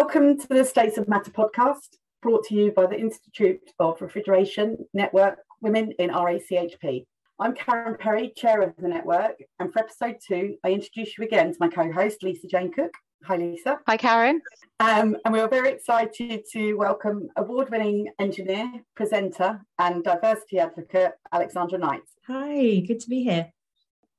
Welcome to the States of Matter podcast, brought to you by the Institute of Refrigeration Network Women in RACHP. I'm Karen Perry, chair of the network, and for episode 2, I introduce you again to my co-host, Lisa Jane Cook. Hi, Lisa. Hi, Karen. And we are very excited to welcome award-winning engineer, presenter, and diversity advocate, Alexandra Knight. Hi, good to be here.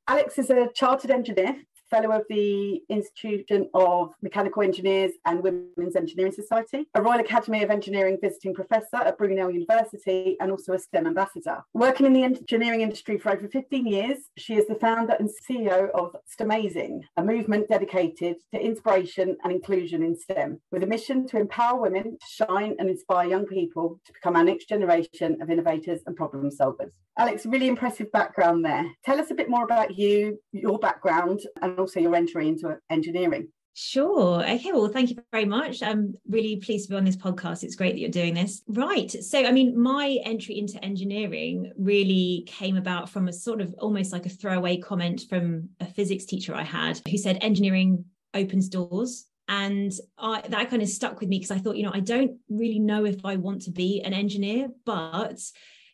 Alex is a chartered engineer, fellow of the Institute of Mechanical Engineers and Women's Engineering Society, a Royal Academy of Engineering visiting professor at Brunel University, and also a STEM ambassador. Working in the engineering industry for over 15 years, she is the founder and CEO of Stemazing, a movement dedicated to inspiration and inclusion in STEM, with a mission to empower women to shine and inspire young people to become our next generation of innovators and problem solvers. Alex, really impressive background there. Tell us a bit more about you, your background, and also your entry into engineering. Sure. Okay. Well, thank you very much. I'm really pleased to be on this podcast. It's great that you're doing this. Right. So, my entry into engineering really came about from a sort of almost like a throwaway comment from a physics teacher I had who said engineering opens doors. And that kind of stuck with me because I thought, I don't really know if I want to be an engineer, but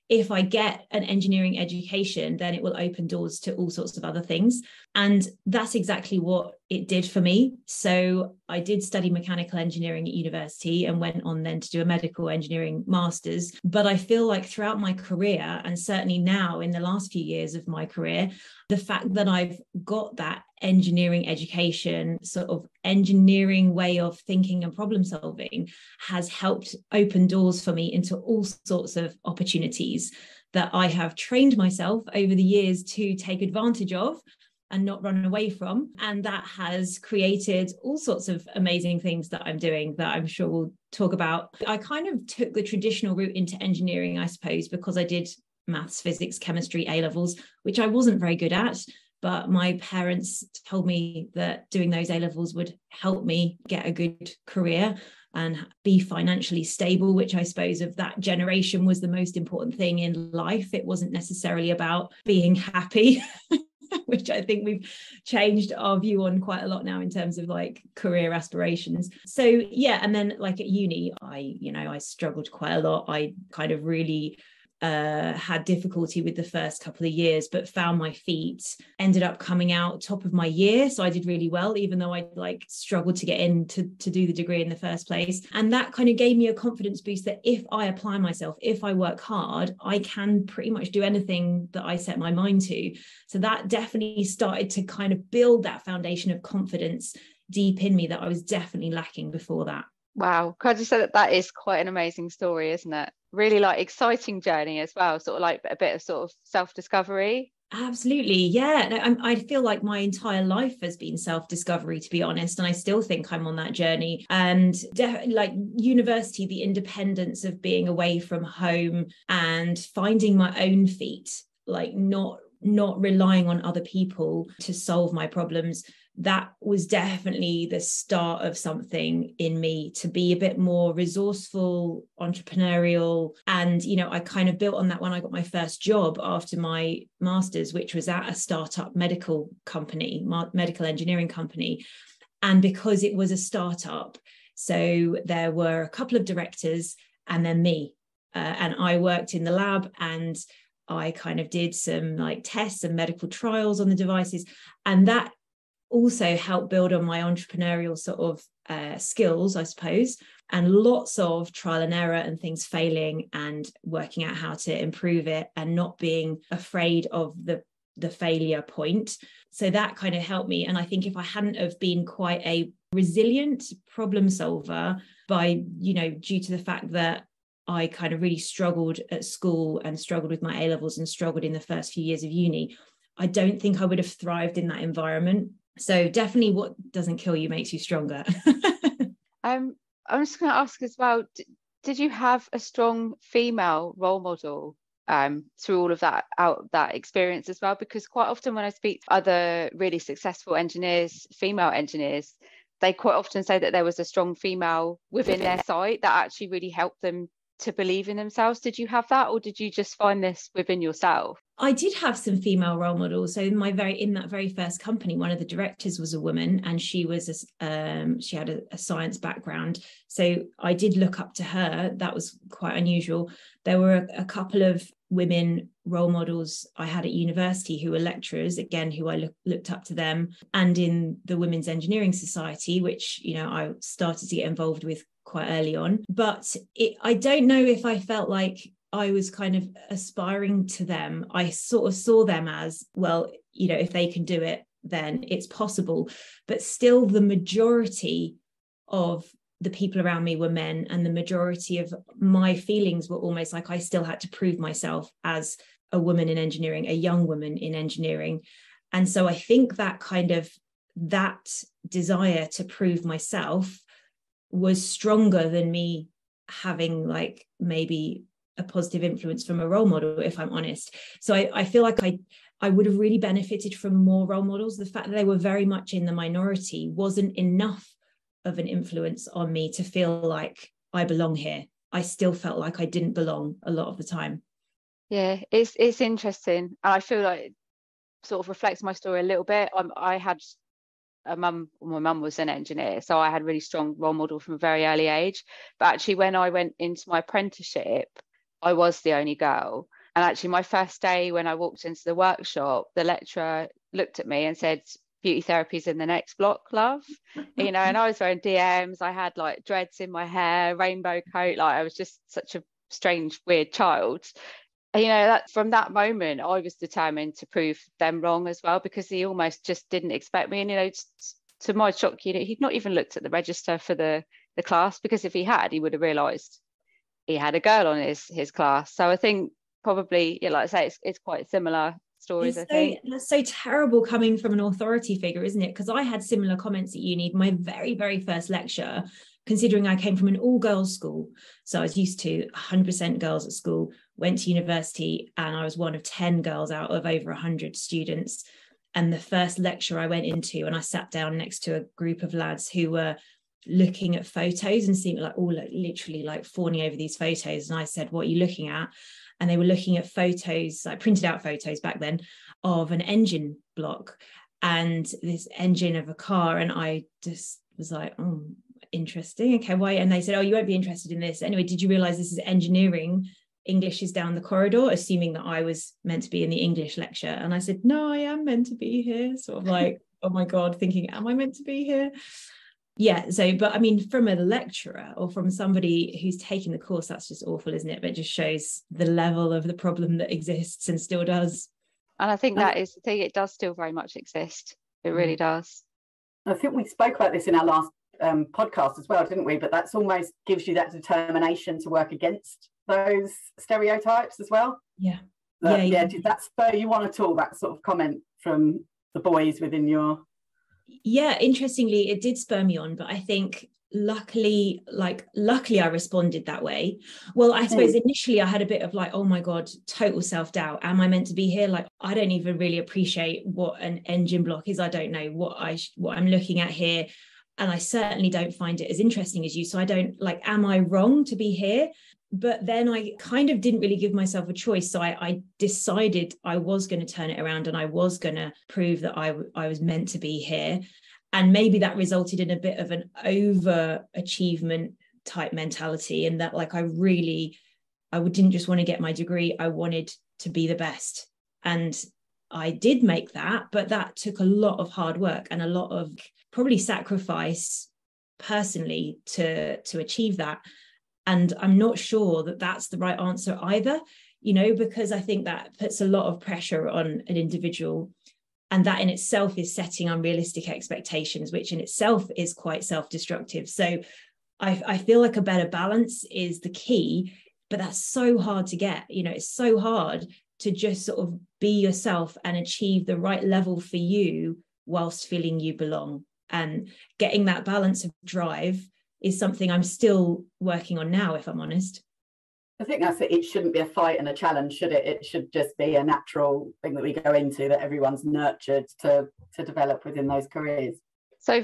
if I get an engineering education, then it will open doors to all sorts of other things. And that's exactly what it did for me. So I did study mechanical engineering at university and went on then to do a medical engineering master's. But I feel like throughout my career, and certainly now in the last few years of my career, the fact that I've got that engineering education, sort of engineering way of thinking and problem solving has helped open doors for me into all sorts of opportunities that I have trained myself over the years to take advantage of and not run away from. And that has created all sorts of amazing things that I'm doing that I'm sure we'll talk about. I kind of took the traditional route into engineering, I suppose, because I did maths, physics, chemistry, A-levels, which I wasn't very good at. But my parents told me that doing those A-levels would help me get a good career and be financially stable, which I suppose of that generation was the most important thing in life. It wasn't necessarily about being happy, which I think we've changed our view on quite a lot now in terms of like career aspirations. So yeah, and then like at uni, I struggled quite a lot. I kind of really had difficulty with the first couple of years, but found my feet, ended up coming out top of my year. So I did really well, even though I struggled to get in to do the degree in the first place. And that kind of gave me a confidence boost that if I apply myself, if I work hard, I can pretty much do anything that I set my mind to. So that definitely started to kind of build that foundation of confidence deep in me that I was definitely lacking before that. Wow. Can I just say that is quite an amazing story, isn't it? Really exciting journey as well, sort of like a bit of sort of self-discovery. Absolutely. Yeah. No, I feel like my entire life has been self-discovery, to be honest. And I still think I'm on that journey. And like university, the independence of being away from home and finding my own feet, like not relying on other people to solve my problems. That was definitely the start of something in me to be a bit more resourceful, entrepreneurial. And, I kind of built on that when I got my first job after my master's, which was at a startup medical engineering company. And because it was a startup, so there were a couple of directors and then me, and I worked in the lab and I kind of did some tests and medical trials on the devices. And that also helped build on my entrepreneurial sort of skills, I suppose, and lots of trial and error and things failing and working out how to improve it and not being afraid of the failure point. So that kind of helped me. And I think if I hadn't have been quite a resilient problem solver due to the fact that I kind of really struggled at school and struggled with my A-levels and struggled in the first few years of uni, I don't think I would have thrived in that environment. So definitely what doesn't kill you makes you stronger. I'm just going to ask as well, did you have a strong female role model through all of that experience as well? Because quite often when I speak to other really successful engineers, female engineers, they quite often say that there was a strong female within their site that actually really helped them to believe in themselves. Did you have that, or did you just find this within yourself? I did have some female role models. So in that very first company, one of the directors was a woman, and she had a science background. So I did look up to her. That was quite unusual. There were a couple of women role models I had at university who were lecturers, again, who I looked up to them, and in the Women's Engineering Society, which, you know, I started to get involved with quite early on. But I don't know if I felt like I was kind of aspiring to them. I sort of saw them as, well, you know, if they can do it, then it's possible. But still, the majority of the people around me were men, and the majority of my feelings were almost like I still had to prove myself as a woman in engineering, a young woman in engineering. And so I think that desire to prove myself was stronger than me having like maybe a positive influence from a role model, if I'm honest. So I feel like I would have really benefited from more role models. The fact that they were very much in the minority wasn't enough of an influence on me to feel like I belong here. I still felt like I didn't belong a lot of the time. Yeah, it's interesting. I feel like it sort of reflects my story a little bit. I had a mum. My mum was an engineer, so I had a really strong role model from a very early age. But actually, when I went into my apprenticeship, I was the only girl. And actually, my first day when I walked into the workshop, the lecturer looked at me and said, "Beauty therapy's in the next block, love." You know, and I was wearing DMs. I had like dreads in my hair, rainbow coat. Like, I was just such a strange, weird child. And, you know, that from that moment, I was determined to prove them wrong as well, because he almost just didn't expect me. And, you know, to my shock, you know, he'd not even looked at the register for the class, because if he had, he would have realised he had a girl on his class. So I think probably, yeah, like I say, it's quite similar stories. I think that's so terrible coming from an authority figure, isn't it? Because I had similar comments at uni. My very, very first lecture, considering I came from an all-girls school, so I was used to 100% girls at school, went to university, and I was one of 10 girls out of over 100 students. And the first lecture I went into, and I sat down next to a group of lads who were looking at photos and seemed like all literally like fawning over these photos. And I said, "What are you looking at?" And they were looking at photos, like printed out photos back then, of an engine block and this engine of a car. And I just was like, "Oh, interesting. Okay, why?" And they said, "Oh, you won't be interested in this. Anyway, did you realize this is engineering? English is down the corridor," assuming that I was meant to be in the English lecture. And I said, "No, I am meant to be here." Sort of like, oh my God, thinking, am I meant to be here? Yeah, so, but I mean, from a lecturer or from somebody who's taking the course, that's just awful, isn't it? But it just shows the level of the problem that exists and still does. And I think that is the thing, it does still very much exist. It really does. I think we spoke about this in our last podcast as well, didn't we? But that's almost gives you that determination to work against those stereotypes as well. Yeah. Did that spur you on at all, that sort of comment from the boys within your... Yeah, interestingly, it did spur me on, but I think luckily I responded that way. Well, I suppose initially I had a bit of like, oh my God, total self-doubt. Am I meant to be here? Like, I don't even really appreciate what an engine block is. I don't know what I'm looking at here. And I certainly don't find it as interesting as you. So I don't like, am I wrong to be here? But then I kind of didn't really give myself a choice. So I decided I was going to turn it around and I was going to prove that I was meant to be here. And maybe that resulted in a bit of an overachievement type mentality, and that like I didn't just want to get my degree. I wanted to be the best. And I did make that, but that took a lot of hard work and a lot of probably sacrifice personally to achieve that. And I'm not sure that that's the right answer either, you know, because I think that puts a lot of pressure on an individual. And that in itself is setting unrealistic expectations, which in itself is quite self-destructive. So I feel like a better balance is the key, but that's so hard to get. You know, it's so hard to just sort of be yourself and achieve the right level for you whilst feeling you belong. And getting that balance of drive is something I'm still working on now, if I'm honest. I think that's it. It shouldn't be a fight and a challenge, should it? It should just be a natural thing that we go into, that everyone's nurtured to develop within those careers. So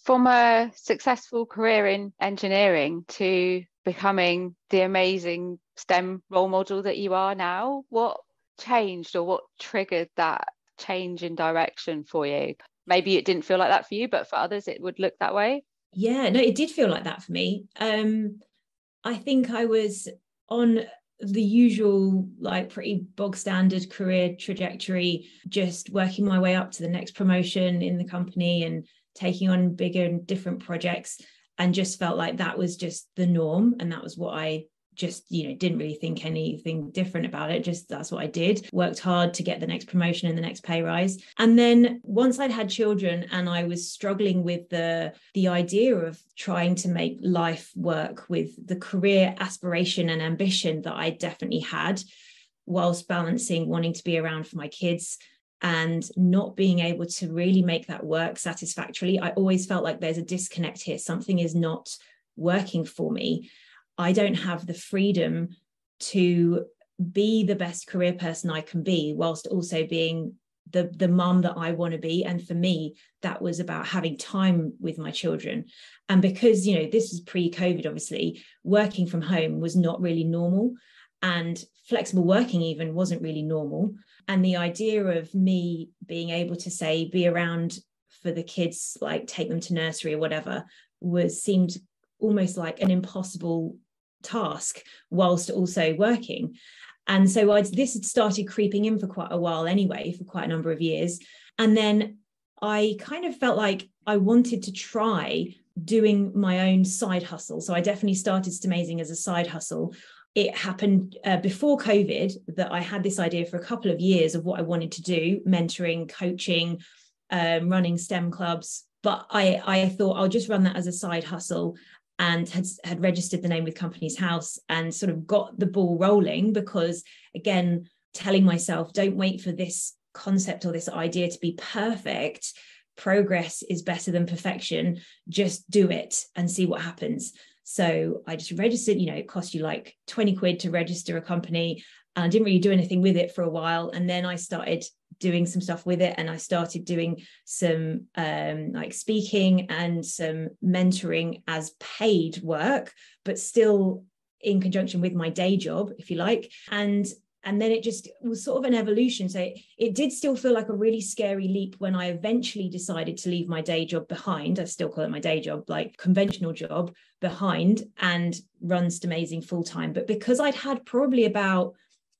from a successful career in engineering to becoming the amazing STEM role model that you are now, what changed, or what triggered that change in direction for you? Maybe it didn't feel like that for you, but for others it would look that way. Yeah, no, it did feel like that for me. I think I was on the usual, like, pretty bog standard career trajectory, just working my way up to the next promotion in the company and taking on bigger and different projects, and just felt like that was just the norm, and that was what I just, didn't really think anything different about it. Just that's what I did. Worked hard to get the next promotion and the next pay rise. And then once I'd had children and I was struggling with the idea of trying to make life work with the career aspiration and ambition that I definitely had, whilst balancing wanting to be around for my kids and not being able to really make that work satisfactorily, I always felt like there's a disconnect here. Something is not working for me. I don't have the freedom to be the best career person I can be, whilst also being the mum that I want to be. And for me, that was about having time with my children. And because, this was pre-COVID, obviously, working from home was not really normal, and flexible working even wasn't really normal. And the idea of me being able to say, be around for the kids, like take them to nursery or whatever, seemed almost like an impossible task whilst also working. And so this had started creeping in for quite a while anyway, for quite a number of years. And then I kind of felt like I wanted to try doing my own side hustle. So I definitely started Stemazing as a side hustle. It happened before COVID that I had this idea for a couple of years of what I wanted to do: mentoring, coaching, running STEM clubs. But I thought I'll just run that as a side hustle, and had registered the name with Companies House and sort of got the ball rolling, because, again, telling myself, don't wait for this concept or this idea to be perfect. Progress is better than perfection. Just do it and see what happens. So I just registered, it cost you like 20 quid to register a company. And I didn't really do anything with it for a while. And then I started doing some stuff with it, and I started doing some like speaking and some mentoring as paid work, but still in conjunction with my day job, if you like. And then it just was sort of an evolution. So it did still feel like a really scary leap when I eventually decided to leave my day job behind. I still call it my day job, like conventional job, behind, and run Stemazing full time. But because I'd had probably about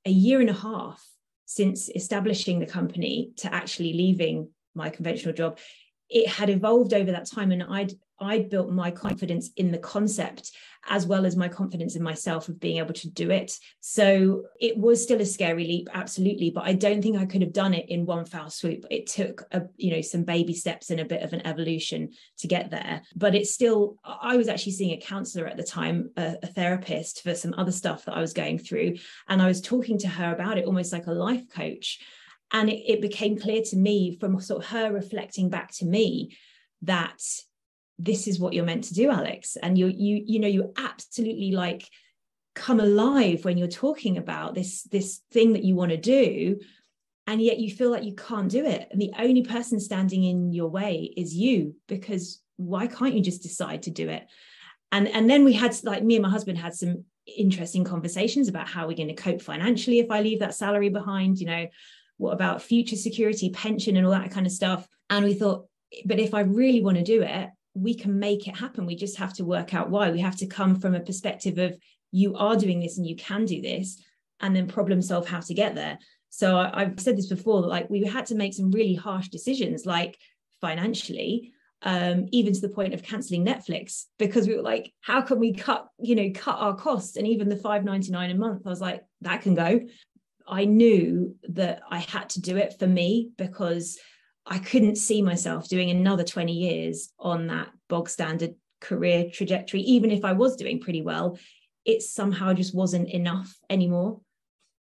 a year and a half since establishing the company to actually leaving my conventional job, it had evolved over that time, and I'd built my confidence in the concept as well as my confidence in myself of being able to do it. So it was still a scary leap, absolutely, but I don't think I could have done it in one foul swoop. It took some baby steps and a bit of an evolution to get there. But it's still, I was actually seeing a counsellor at the time, a therapist, for some other stuff that I was going through, and I was talking to her about it almost like a life coach. And it became clear to me from sort of her reflecting back to me that this is what you're meant to do, Alex. And you absolutely like come alive when you're talking about this thing that you want to do, and yet you feel like you can't do it. And the only person standing in your way is you, because why can't you just decide to do it? And then we had, like, me and my husband had some interesting conversations about how we're going to cope financially if I leave that salary behind, what about future security, pension, and all that kind of stuff. And we thought, but if I really want to do it, we can make it happen. We just have to work out why. We have to come from a perspective of, you are doing this and you can do this, and then problem solve how to get there. So I've said this before, like, we had to make some really harsh decisions, like financially, even to the point of cancelling Netflix, because we were like, how can we cut our costs? And even the $5.99 a month, I was like, that can go. I knew that I had to do it for me, because I couldn't see myself doing another 20 years on that bog standard career trajectory. Even if I was doing pretty well, it somehow just wasn't enough anymore.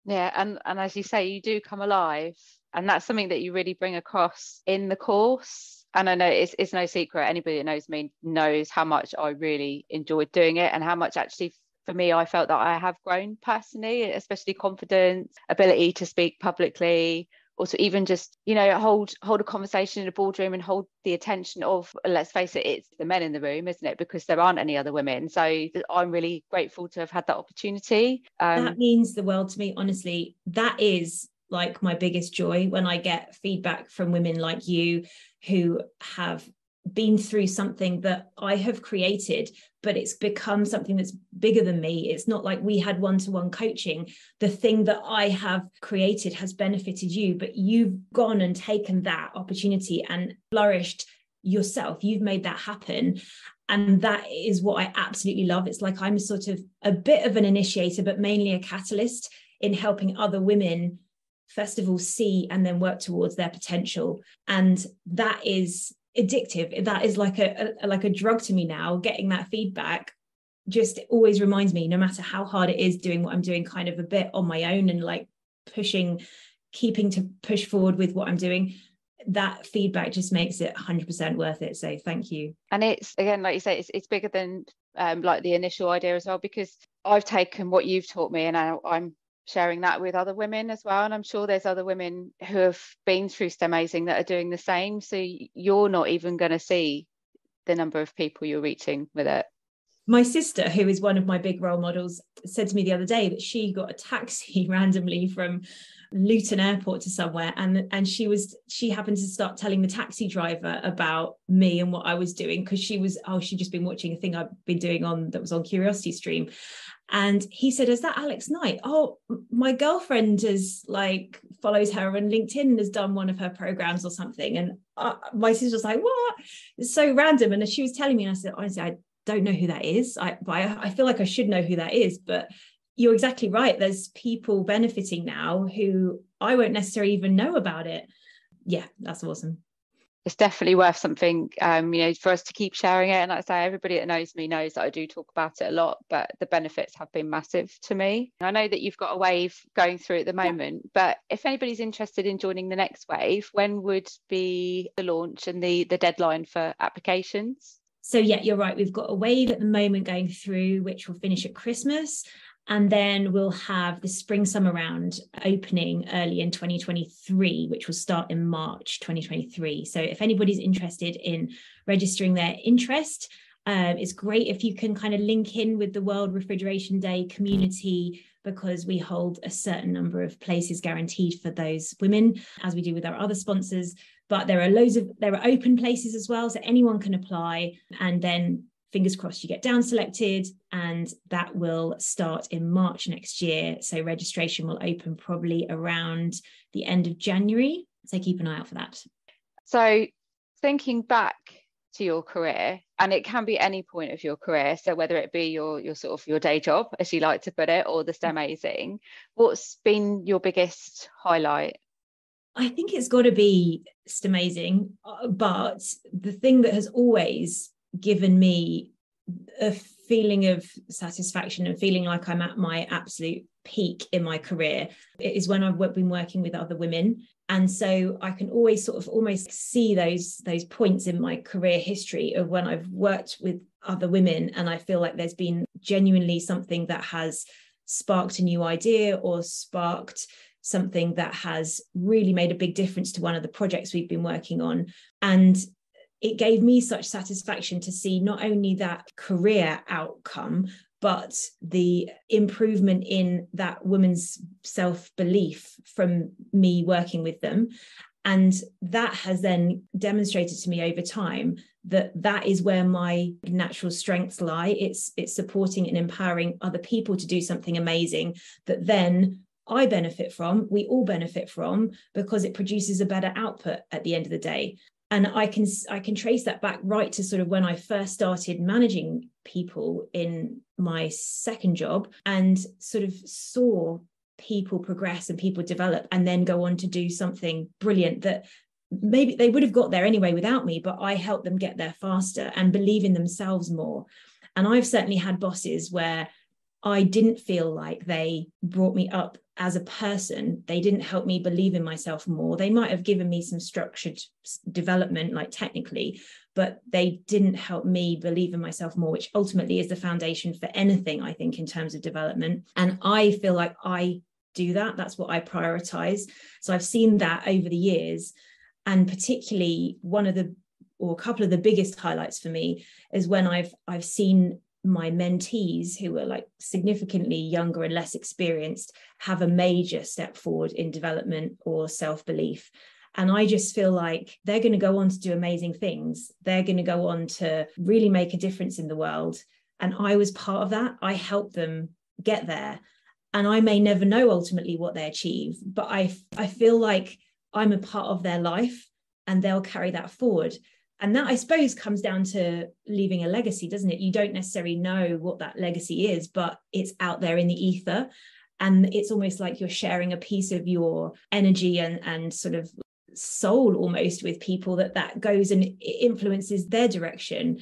Yeah, and as you say, you do come alive, and that's something that you really bring across in the course. And I know it's no secret, anybody that knows me knows how much I really enjoyed doing it, and how much actually, for me, I felt that I have grown personally, especially confidence, ability to speak publicly, or to even just, hold a conversation in a boardroom and hold the attention of, let's face it, it's the men in the room, isn't it? Because there aren't any other women. So I'm really grateful to have had that opportunity. That means the world to me, honestly. That is like my biggest joy when I get feedback from women like you who have been through something that I have created, but it's become something that's bigger than me. It's not like we had one-to-one coaching. The thing that I have created has benefited you, but you've gone and taken that opportunity and flourished yourself. You've made that happen. And that is what I absolutely love. It's like I'm sort of a bit of an initiator, but mainly a catalyst in helping other women, first of all, see and then work towards their potential. And that is addictive. That is like a drug to me now. Getting that feedback just always reminds me, no matter how hard it is doing what I'm doing kind of a bit on my own and like keeping to push forward with what I'm doing, that feedback just makes it 100% worth it. So thank you. And it's, again, like you say, it's bigger than like the initial idea as well, because I've taken what you've taught me and I'm sharing that with other women as well. And I'm sure there's other women who have been through Stemazing that are doing the same. So you're not even going to see the number of people you're reaching with it. My sister, who is one of my big role models, said to me the other day that she got a taxi randomly from Luton Airport to somewhere, and she happened to start telling the taxi driver about me and what I was doing, because she'd just been watching a thing I'd been doing that was on Curiosity Stream. And he said, "Is that Alex Knight? Oh, my girlfriend follows her on LinkedIn and has done one of her programs or something." And my sister was like, "What? It's so random." And she was telling me, and I said, "Honestly, I don't know who that is. I feel like I should know who that is." But you're exactly right. There's people benefiting now who I won't necessarily even know about it. Yeah, that's awesome. It's definitely worth something, for us to keep sharing it. And like I say, everybody that knows me knows that I do talk about it a lot, but the benefits have been massive to me. I know that you've got a wave going through at the moment, but if anybody's interested in joining the next wave, when would be the launch and the deadline for applications? So yeah, you're right. We've got a wave at the moment going through, which will finish at Christmas. And then we'll have the spring summer round opening early in 2023, which will start in March 2023. So if anybody's interested in registering their interest, it's great if you can kind of link in with the World Refrigeration Day community, because we hold a certain number of places guaranteed for those women, as we do with our other sponsors. But there are open places as well, so anyone can apply, and then fingers crossed you get down selected, and that will start in March next year. So registration will open probably around the end of January. So keep an eye out for that. So thinking back to your career, and it can be any point of your career, so whether it be your sort of your day job, as you like to put it, or the Stemazing, what's been your biggest highlight? I think it's got to be Stemazing, but the thing that has always given me a feeling of satisfaction and feeling like I'm at my absolute peak in my career is when I've been working with other women. And so I can always sort of almost see those points in my career history of when I've worked with other women, and I feel like there's been genuinely something that has sparked a new idea or sparked something that has really made a big difference to one of the projects we've been working on. And it gave me such satisfaction to see not only that career outcome, but the improvement in that woman's self-belief from me working with them. And that has then demonstrated to me over time that is where my natural strengths lie. It's supporting and empowering other people to do something amazing that then I benefit from, we all benefit from, because it produces a better output at the end of the day. And I can trace that back right to sort of when I first started managing people in my second job, and sort of saw people progress and people develop and then go on to do something brilliant that maybe they would have got there anyway without me, but I helped them get there faster and believe in themselves more. And I've certainly had bosses where I didn't feel like they brought me up as a person. They didn't help me believe in myself more. They might have given me some structured development, like technically, but they didn't help me believe in myself more, which ultimately is the foundation for anything, I think, in terms of development. And I feel like I do that. That's what I prioritize. So I've seen that over the years. And particularly a couple of the biggest highlights for me is when I've seen my mentees, who are like significantly younger and less experienced, have a major step forward in development or self-belief. And I just feel like they're going to go on to do amazing things. They're going to go on to really make a difference in the world. And I was part of that. I helped them get there. And I may never know ultimately what they achieve, but I feel like I'm a part of their life and they'll carry that forward. And that, I suppose, comes down to leaving a legacy, doesn't it? You don't necessarily know what that legacy is, but it's out there in the ether. And it's almost like you're sharing a piece of your energy and sort of soul almost with people that goes and influences their direction.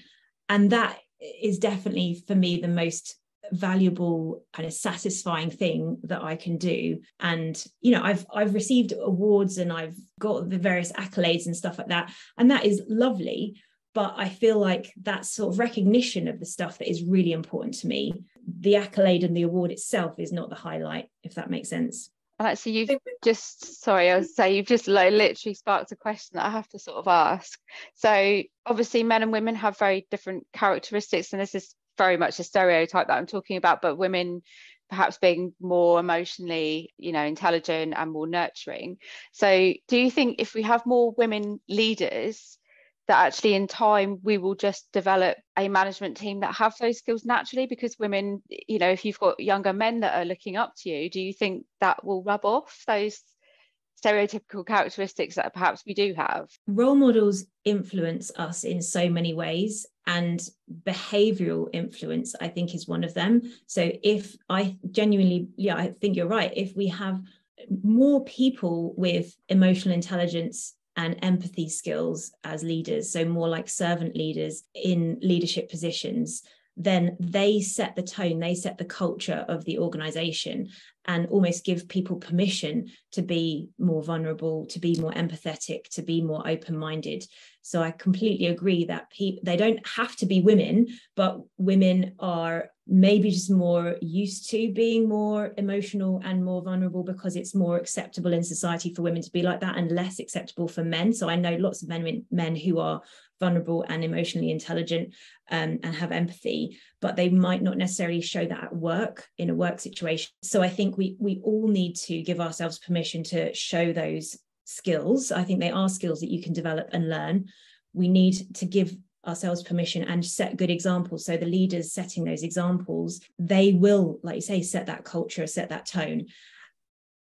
And that is definitely, for me, the most valuable kind of satisfying thing that I can do. And I've received awards and I've got the various accolades and stuff like that, and that is lovely, but I feel like that sort of recognition of the stuff that is really important to me, the accolade and the award itself is not the highlight, if that makes sense. Actually, you've just like literally sparked a question that I have to sort of ask. So obviously men and women have very different characteristics, and this is very much a stereotype that I'm talking about, but women perhaps being more emotionally, intelligent and more nurturing. So do you think if we have more women leaders, that actually in time we will just develop a management team that have those skills naturally? Because women, if you've got younger men that are looking up to you, do you think that will rub off those stereotypical characteristics that perhaps we do have? Role models influence us in so many ways, and behavioral influence, I think, is one of them. So if I genuinely, I think you're right. If we have more people with emotional intelligence and empathy skills as leaders, so more like servant leaders in leadership positions, then they set the tone, they set the culture of the organization, and almost give people permission to be more vulnerable, to be more empathetic, to be more open-minded. So I completely agree that they don't have to be women, but women are maybe just more used to being more emotional and more vulnerable because it's more acceptable in society for women to be like that and less acceptable for men. So I know lots of men who are vulnerable and emotionally intelligent and have empathy, but they might not necessarily show that at work, in a work situation. So I think we all need to give ourselves permission to show those skills. I think they are skills that you can develop and learn. We need to give ourselves permission and set good examples. So the leaders setting those examples, they will, like you say, set that culture, set that tone.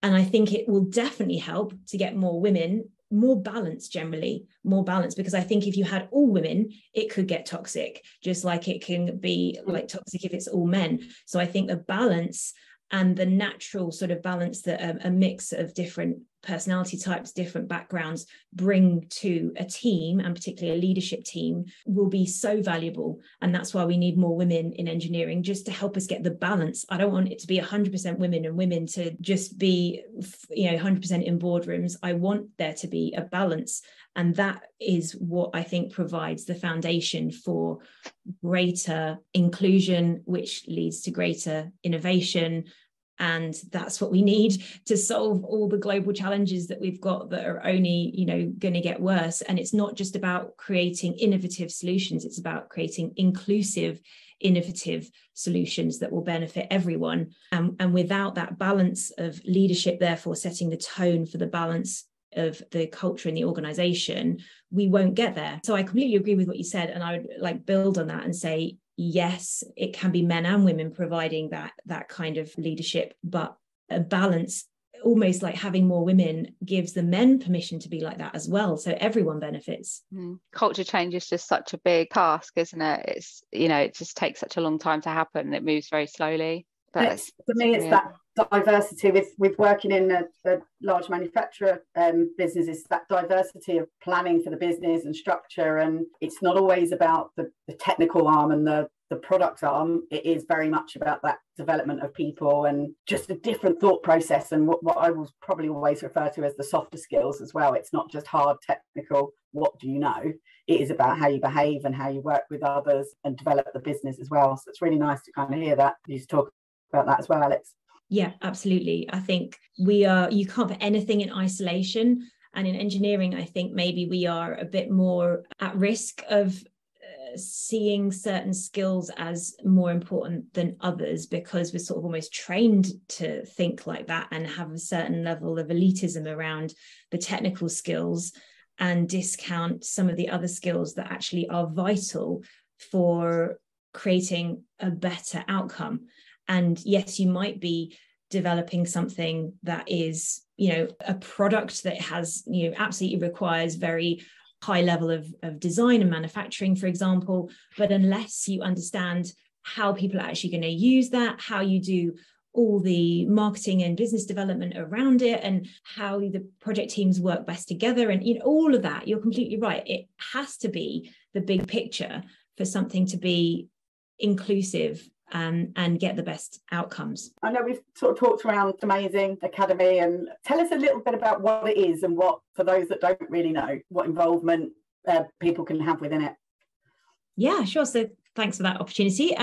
And I think it will definitely help to get more women, more balance, generally more balance, because I think if you had all women, it could get toxic, just like it can be like toxic if it's all men. So I think the balance and the natural sort of balance that a mix of different personality types, different backgrounds bring to a team, and particularly a leadership team, will be so valuable. And that's why we need more women in engineering, just to help us get the balance. I don't want it to be 100% women and women to just be 100% in boardrooms. I want there to be a balance, and that is what I think provides the foundation for greater inclusion, which leads to greater innovation. And that's what we need to solve all the global challenges that we've got that are only, going to get worse. And it's not just about creating innovative solutions. It's about creating inclusive, innovative solutions that will benefit everyone. And without that balance of leadership, therefore setting the tone for the balance of the culture in the organization, we won't get there. So I completely agree with what you said. And I would build on that and say, yes, it can be men and women providing that kind of leadership, but a balance, almost like having more women, gives the men permission to be like that as well. So everyone benefits. Culture change is just such a big task, isn't it? It's, it just takes such a long time to happen. It moves very slowly. But for me, it's that diversity with working in a large manufacturer business. It's that diversity of planning for the business and structure, and it's not always about the technical arm and the product arm. It is very much about that development of people and just a different thought process, and what I will probably always refer to as the softer skills as well. It's not just hard technical, what do you know? It is about how you behave and how you work with others and develop the business as well. So it's really nice to kind of hear that you talk about that as well, Alex. Yeah, absolutely. I think you can't put anything in isolation. And in engineering, I think maybe we are a bit more at risk of seeing certain skills as more important than others because we're sort of almost trained to think like that and have a certain level of elitism around the technical skills and discount some of the other skills that actually are vital for creating a better outcome. And yes, you might be developing something that is, a product that has, absolutely requires very high level of design and manufacturing, for example, but unless you understand how people are actually going to use that, how you do all the marketing and business development around it, and how the project teams work best together, and all of that, you're completely right. It has to be the big picture for something to be inclusive and get the best outcomes. I know we've sort of talked around Stemazing Academy, and tell us a little bit about what it is and what, for those that don't really know, what involvement people can have within it. Yeah, sure. So thanks for that opportunity.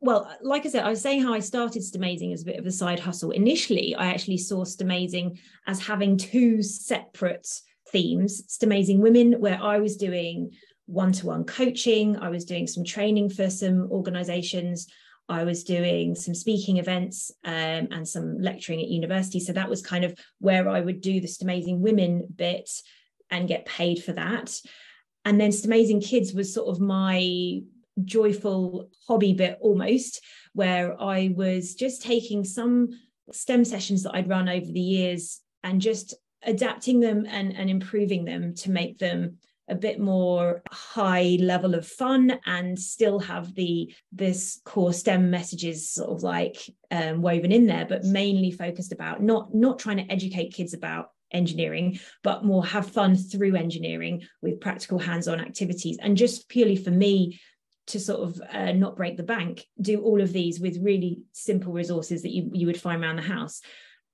Well, like I said, I was saying how I started Stemazing as a bit of a side hustle. Initially, I actually saw Stemazing as having two separate themes: Stemazing Women, where I was doing one-to-one coaching, I was doing some training for some organizations, I was doing some speaking events and some lecturing at university. So that was kind of where I would do the Stemazing Women bit and get paid for that. And then Stemazing Kids was sort of my joyful hobby bit almost, where I was just taking some STEM sessions that I'd run over the years and just adapting them and improving them to make them a bit more high level of fun and still have this core STEM messages sort of like woven in there, but mainly focused about not trying to educate kids about engineering, but more have fun through engineering with practical hands-on activities. And just purely for me to sort of not break the bank, do all of these with really simple resources that you would find around the house.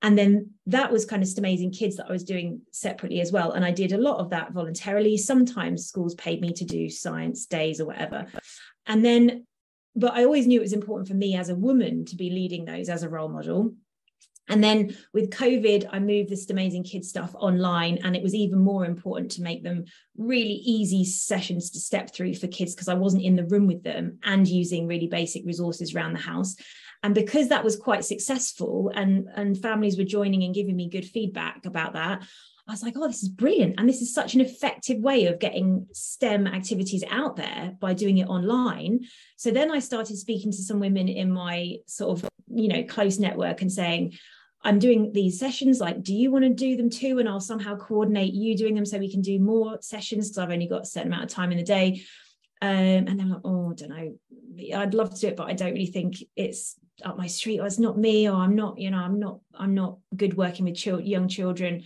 And then that was kind of Stemazing Kids that I was doing separately as well. And I did a lot of that voluntarily. Sometimes schools paid me to do science days or whatever. And then, but I always knew it was important for me as a woman to be leading those as a role model. And then with COVID, I moved the Stemazing Kids stuff online, and it was even more important to make them really easy sessions to step through for kids because I wasn't in the room with them and using really basic resources around the house. And because that was quite successful and families were joining and giving me good feedback about that, I was like, oh, this is brilliant. And this is such an effective way of getting STEM activities out there by doing it online. So then I started speaking to some women in my sort of, close network and saying, I'm doing these sessions, like, do you want to do them too? And I'll somehow coordinate you doing them so we can do more sessions because I've only got a certain amount of time in the day. And then I'm like, oh, I don't know, I'd love to do it, but I don't really think it's up my street, or it's not me, or I'm not good working with young children.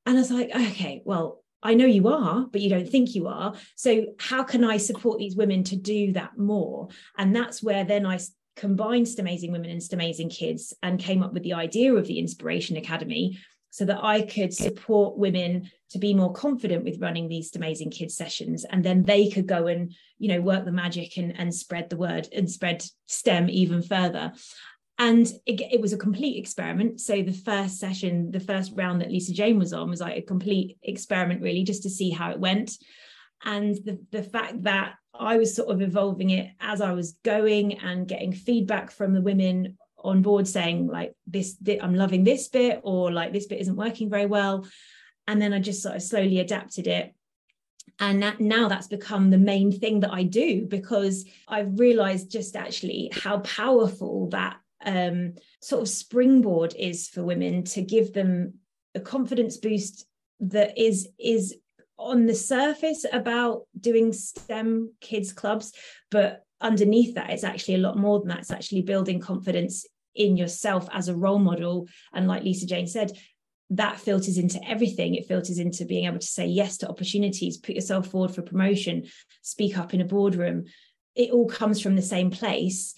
And I was like, okay, well, I know you are, but you don't think you are. So how can I support these women to do that more? And that's where then I combined Stemazing Women and Stemazing Kids and came up with the idea of the Inspiration Academy so that I could support women to be more confident with running these Stemazing Kids sessions. And then they could go and, work the magic and spread the word and spread STEM even further. And it was a complete experiment. So the first session, the first round that Lisa Jane was on was like a complete experiment, really, just to see how it went. And the fact that I was sort of evolving it as I was going and getting feedback from the women on board saying like this I'm loving this bit, or like this bit isn't working very well. And then I just sort of slowly adapted it. And now that's become the main thing that I do, because I've realized just actually how powerful that sort of springboard is for women, to give them a confidence boost that is on the surface about doing STEM kids clubs, but underneath that it's actually a lot more than that. It's actually building confidence in yourself as a role model. And like Lisa Jane said, that filters into everything. It filters into being able to say yes to opportunities, put yourself forward for promotion, speak up in a boardroom. It all comes from the same place.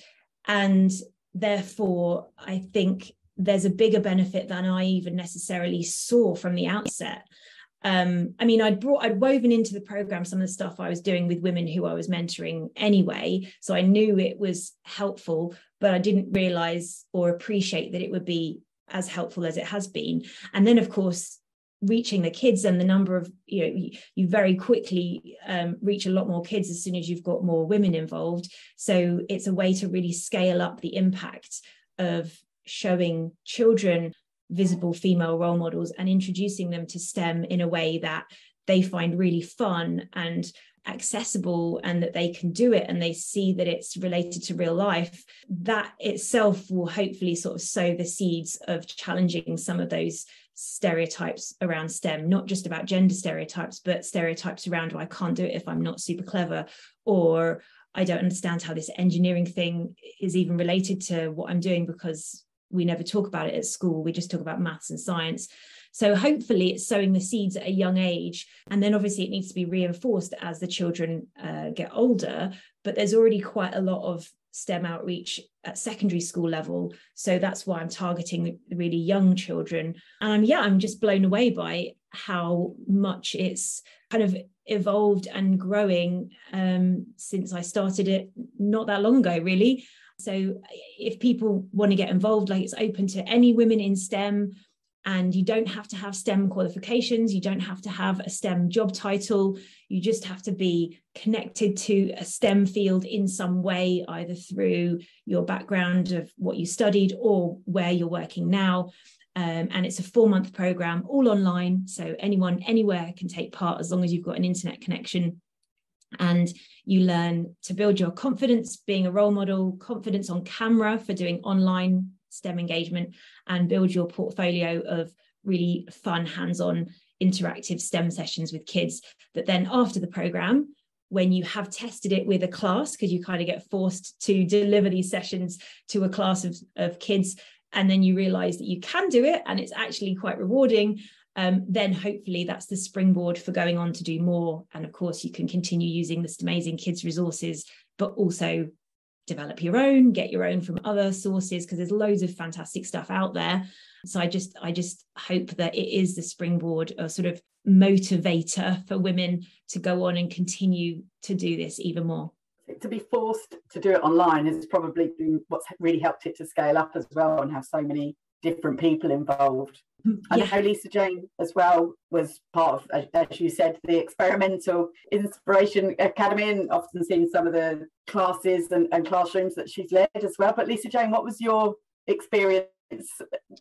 And therefore, I think there's a bigger benefit than I even necessarily saw from the outset. I'd woven into the program some of the stuff I was doing with women who I was mentoring anyway. So I knew it was helpful, but I didn't realize or appreciate that it would be as helpful as it has been. And then, of course, reaching the kids, and the number of, you very quickly reach a lot more kids as soon as you've got more women involved. So it's a way to really scale up the impact of showing children visible female role models and introducing them to STEM in a way that they find really fun and accessible, and that they can do it and they see that it's related to real life. That itself will hopefully sort of sow the seeds of challenging some of those stereotypes around STEM, not just about gender stereotypes, but stereotypes around, I can't do it if I'm not super clever, or I don't understand how this engineering thing is even related to what I'm doing, because we never talk about it at school. We just talk about maths and science. So hopefully it's sowing the seeds at a young age. And then obviously it needs to be reinforced as the children get older. But there's already quite a lot of STEM outreach at secondary school level. So that's why I'm targeting the really young children. And I'm just blown away by how much it's kind of evolved and growing since I started it not that long ago, really. So if people want to get involved, like, it's open to any women in STEM, and you don't have to have STEM qualifications. You don't have to have a STEM job title. You just have to be connected to a STEM field in some way, either through your background of what you studied or where you're working now. And it's a 4-month program, all online. So anyone, anywhere can take part, as long as you've got an internet connection. And you learn to build your confidence being a role model, confidence on camera for doing online STEM engagement, and build your portfolio of really fun, hands-on, interactive STEM sessions with kids, that then after the program, when you have tested it with a class, because you kind of get forced to deliver these sessions to a class of kids, and then you realize that you can do it and it's actually quite rewarding, then hopefully that's the springboard for going on to do more. And of course you can continue using the Stemazing kids resources, but also develop your own, get your own from other sources, because there's loads of fantastic stuff out there. So I just hope that it is the springboard, or sort of motivator for women to go on and continue to do this even more. To be forced to do it online has probably been what's really helped it to scale up as well, and have so many different people involved. I know Lisa Jane as well was part of, as you said, the Experimental Inspiration Academy, and often seen some of the classes and classrooms that she's led as well. But Lisa Jane, what was your experience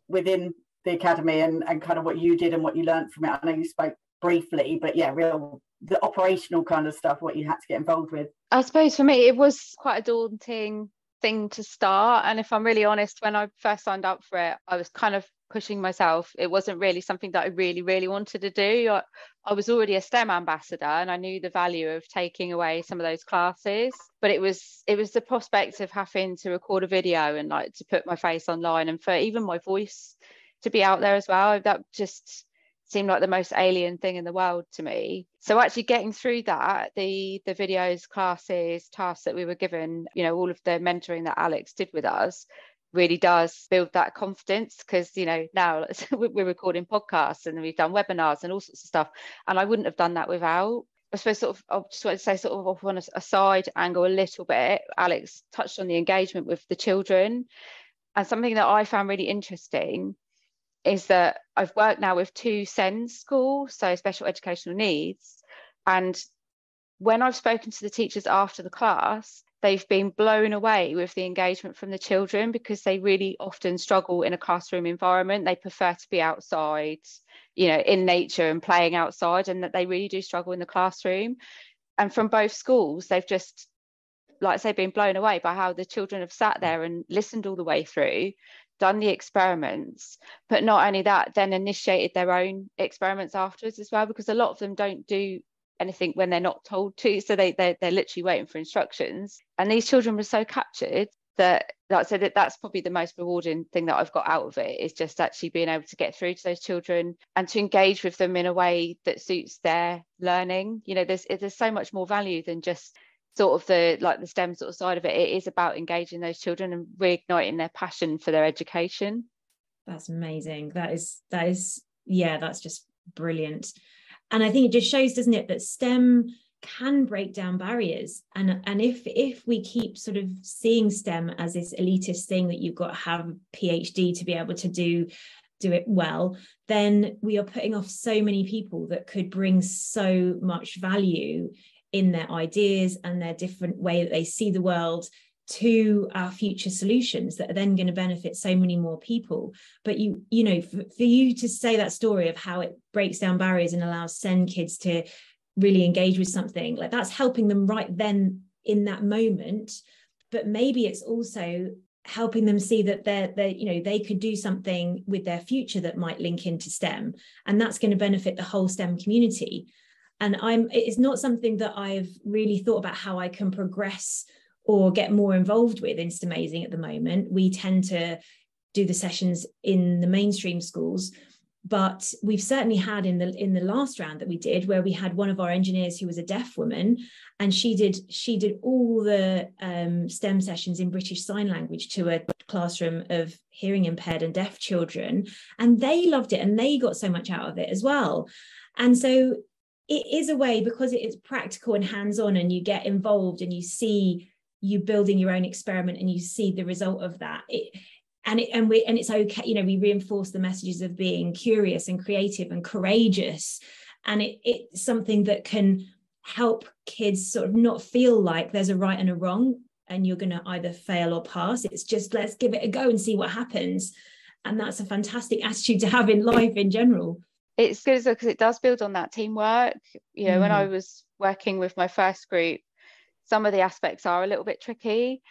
within the academy, and kind of what you did and what you learned from it? I know you spoke briefly, but the operational kind of stuff, what you had to get involved with. I suppose for me it was quite a daunting thing to start, and if I'm really honest, when I first signed up for it, I was kind of pushing myself. It wasn't really something that I really wanted to do. I was already a STEM ambassador, and I knew the value of taking away some of those classes, but it was the prospect of having to record a video and like to put my face online, and for even my voice to be out there as well, that just seemed like the most alien thing in the world to me. So actually getting through that, the videos, classes, tasks that we were given, all of the mentoring that Alex did with us really does build that confidence, because now we're recording podcasts and we've done webinars and all sorts of stuff, and I wouldn't have done that without. I suppose I just want to say, sort of off on a side angle a little bit, Alex touched on the engagement with the children, and something that I found really interesting is that I've worked now with 2 SEND schools, so special educational needs, and when I've spoken to the teachers after the class, they've been blown away with the engagement from the children, because they really often struggle in a classroom environment. They prefer to be outside, in nature and playing outside, and that they really do struggle in the classroom. And from both schools, they've just, like I say, been blown away by how the children have sat there and listened all the way through, done the experiments, but not only that, then initiated their own experiments afterwards as well, because a lot of them don't do anything when they're not told to, so they're literally waiting for instructions. And these children were so captured that, like I said, that's probably the most rewarding thing that I've got out of it, is just actually being able to get through to those children and to engage with them in a way that suits their learning. There's so much more value than just sort of the STEM sort of side of it. It is about engaging those children and reigniting their passion for their education. That's amazing. That's just brilliant. And I think it just shows, doesn't it, that STEM can break down barriers. And if we keep sort of seeing STEM as this elitist thing that you've got to have a PhD to be able to do do it well, then we are putting off so many people that could bring so much value in their ideas and their different way that they see the world to our future solutions that are then going to benefit so many more people. But you know, for you to say that story of how it breaks down barriers and allows SEND kids to really engage with something, like that's helping them right then in that moment. But maybe it's also helping them see that they could do something with their future that might link into STEM, and that's going to benefit the whole STEM community. And it's not something that I've really thought about how I can progress or get more involved with in Stemazing at the moment. We tend to do the sessions in the mainstream schools, but we've certainly had in the last round that we did, where we had one of our engineers who was a deaf woman, and she did all the STEM sessions in British Sign Language to a classroom of hearing impaired and deaf children, and they loved it and they got so much out of it as well. And so it is a way, because it is practical and hands-on, and you get involved and you see you building your own experiment and you see the result of that. And it's okay, you know, we reinforce the messages of being curious and creative and courageous, and it's something that can help kids sort of not feel like there's a right and a wrong and you're going to either fail or pass. It's just, let's give it a go and see what happens. And that's a fantastic attitude to have in life in general. It's good because it does build on that teamwork. You know, when I was working with my first group, some of the aspects are a little bit tricky,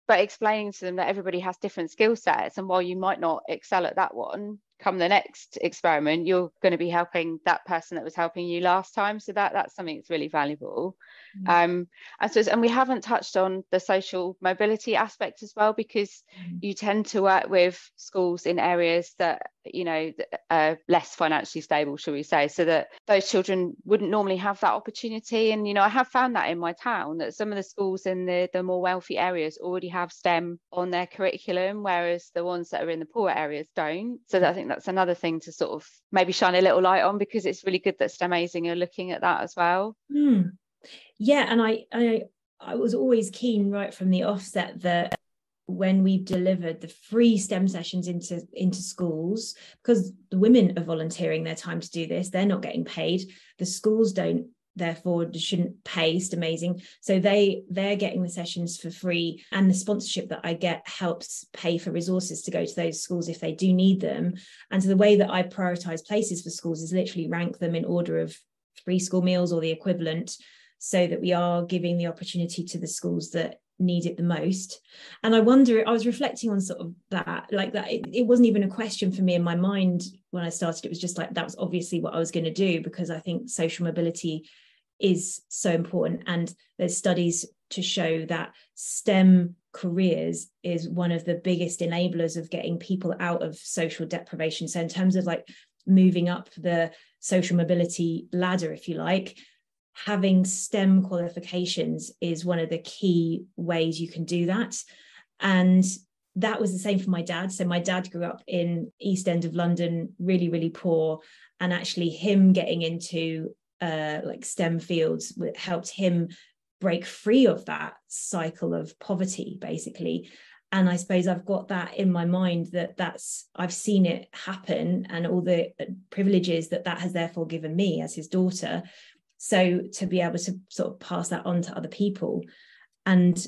but explaining to them that everybody has different skill sets, and while you might not excel at that one, come the next experiment, you're going to be helping that person that was helping you last time. So that's something that's really valuable. And we haven't touched on the social mobility aspect as well, because you tend to work with schools in areas that, you know, are less financially stable, shall we say, so that those children wouldn't normally have that opportunity. And, you know, I have found that in my town, that some of the schools in the more wealthy areas already have STEM on their curriculum, whereas the ones that are in the poorer areas don't. So I think that's another thing to sort of maybe shine a little light on, because it's really good that Stemazing are looking at that as well. Yeah, and I was always keen right from the offset that when we delivered the free STEM sessions into schools, because the women are volunteering their time to do this, they're not getting paid. The schools don't, therefore shouldn't pay Stemazing, so they're getting the sessions for free, and the sponsorship that I get helps pay for resources to go to those schools if they do need them. And so the way that I prioritize places for schools is literally rank them in order of free school meals or the equivalent, so that we are giving the opportunity to the schools that need it the most. And I wonder, I was reflecting on sort of that, like that it wasn't even a question for me in my mind when I started. It was just like, that was obviously what I was going to do, because I think social mobility is so important, and there's studies to show that STEM careers is one of the biggest enablers of getting people out of social deprivation. So in terms of like moving up the social mobility ladder, if you like, having STEM qualifications is one of the key ways you can do that. And that was the same for my dad. So my dad grew up in East End of London, really, really poor. And actually him getting into like STEM fields helped him break free of that cycle of poverty, basically. And I suppose I've got that in my mind, I've seen it happen, and all the privileges that has therefore given me as his daughter. So to be able to sort of pass that on to other people. And,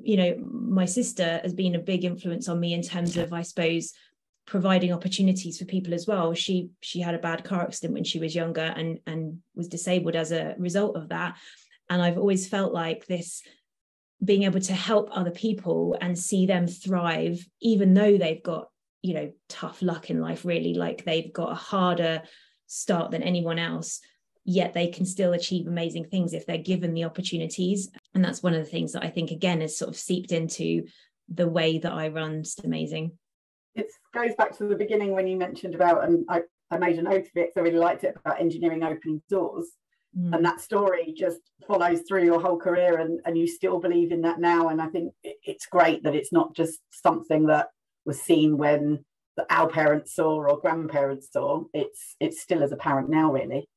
you know, my sister has been a big influence on me in terms of, I suppose, providing opportunities for people as well. She had a bad car accident when she was younger and was disabled as a result of that. And I've always felt like this, being able to help other people and see them thrive, even though they've got, you know, tough luck in life, really, like they've got a harder start than anyone else, yet they can still achieve amazing things if they're given the opportunities. And that's one of the things that I think, again, has sort of seeped into the way that I run Stemazing. It goes back to the beginning when you mentioned about, and I made a note of it because I really liked it, about engineering opening doors. And that story just follows through your whole career, and you still believe in that now. And I think it's great that it's not just something that was seen when our parents saw or grandparents saw. It's still as a parent now, really.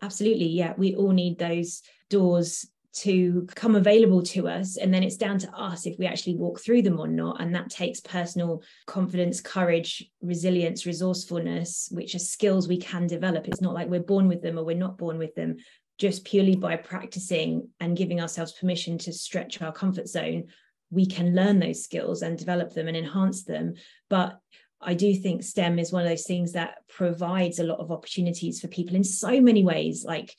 Absolutely, yeah. We all need those doors to come available to us, and then it's down to us if we actually walk through them or not. And that takes personal confidence, courage, resilience, resourcefulness, which are skills we can develop. It's not like we're born with them or we're not born with them. Just purely by practicing and giving ourselves permission to stretch our comfort zone, we can learn those skills and develop them and enhance them. But I do think STEM is one of those things that provides a lot of opportunities for people in so many ways, like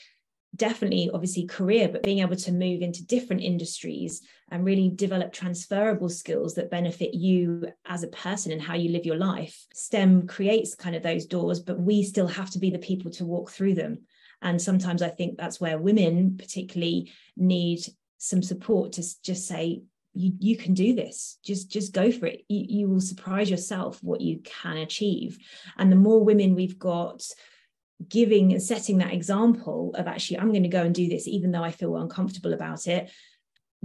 definitely obviously career, but being able to move into different industries and really develop transferable skills that benefit you as a person and how you live your life. STEM creates kind of those doors, but we still have to be the people to walk through them. And sometimes I think that's where women particularly need some support to just say, you can do this, just go for it. You will surprise yourself what you can achieve. And the more women we've got giving and setting that example of actually, I'm going to go and do this, even though I feel uncomfortable about it,